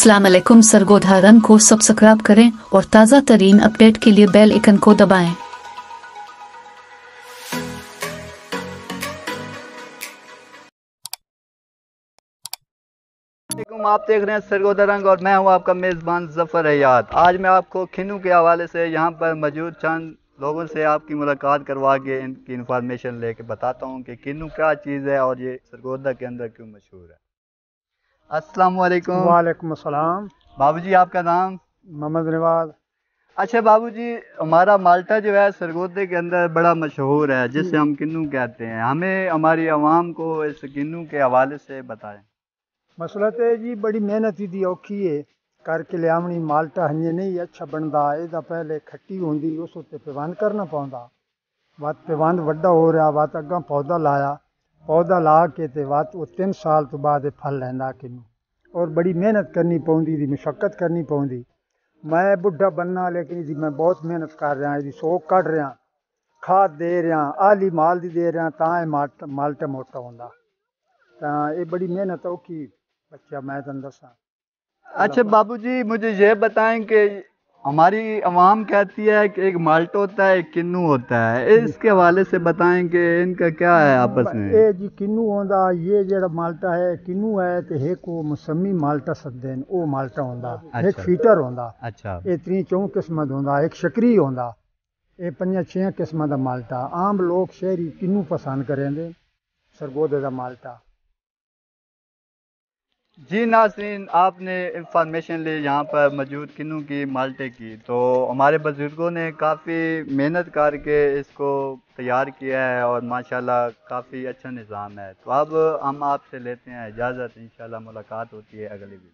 अस्सलाम वालेकुम। सरगोधा रंग को सब्सक्राइब करें और ताज़ा तरीन अपडेट के लिए बेल आइकन को दबाएं। आप देख रहे हैं सरगोधा रंग और मैं हूं आपका मेज़बान ज़फ़र हयात। आज मैं आपको किन्नू के हवाले से यहाँ पर मौजूद चंद लोगों से आपकी मुलाकात करवा के इनकी इन्फॉर्मेशन लेके बताता हूँ कि किन्नू क्या चीज़ है और ये सरगोधा के अंदर क्यों मशहूर है। अस्सलाम वालेकुम। वालेकुम अस्सलाम। बाबूजी, आपका नाम? मोहम्मद नवाज। अच्छा बाबूजी, हमारा माल्टा जो है सरगोधे के अंदर बड़ा मशहूर है, जिसे हम किन्नू कहते हैं। हमें हमारी आवाम को इस किन्नू के हवाले से बताएं। मसला तो है जी, बड़ी मेहनत दी औखी है करके लियावनी। माल्टा हंजे नहीं अच्छा बनता, ਇਹਦਾ पहले खट्टी होंदी, उस उत्ते पेवंद करना पौंदा। वत पेवंद वड्डा हो रहा, वत अग्गा पौधा लाया, पौधा ला के ते वत वो 3 साल तो बाद फल लैंदा किन्नू। और बड़ी मेहनत करनी पौंदी, दी मुशक्कत करनी पौंदी। मैं बुढ़ा बनना लेकिन इसकी मैं बहुत मेहनत कर रहा, इसकी सोख कढ़ रहा, खाद दे रहा, आली माल दी दे रहा, तां माल्टा मोटा होंदा। तां ये बड़ी मेहनत औखी बच्चा, मैं तन दसा। अच्छा बाबूजी, मुझे ये बताएं कि हमारी आवाम कहती है कि एक माल्टा होता है, एक किन्नू होता है। इसके हवाले से बताएं कि इनका क्या है आपस में। ये जी किन्नू होंदा, ये जेड़ा माल्टा है किन्नू है, ते एक वो मौसमी माल्टा सददे न, वो माल्टा होंदा। एक अच्छा। फीटर होंदा। अच्छा। ये 3-4 किस्म दा होंदा। एक शकरी होंदा। ये 5-6 किस्म दा माल्टा। आम लोग शहरी किन्नू पसंद करेंदे, सरगोधे दा माल्टा। जी नाज़रीन, आपने इंफॉर्मेशन ली यहाँ पर मौजूद किन्नू की माल्टे की। तो हमारे बुजुर्गों ने काफ़ी मेहनत करके इसको तैयार किया है और माशाल्लाह काफ़ी अच्छा निज़ाम है। तो अब हम आपसे लेते हैं इजाज़त। इंशाल्लाह मुलाकात होती है अगली वीडियो।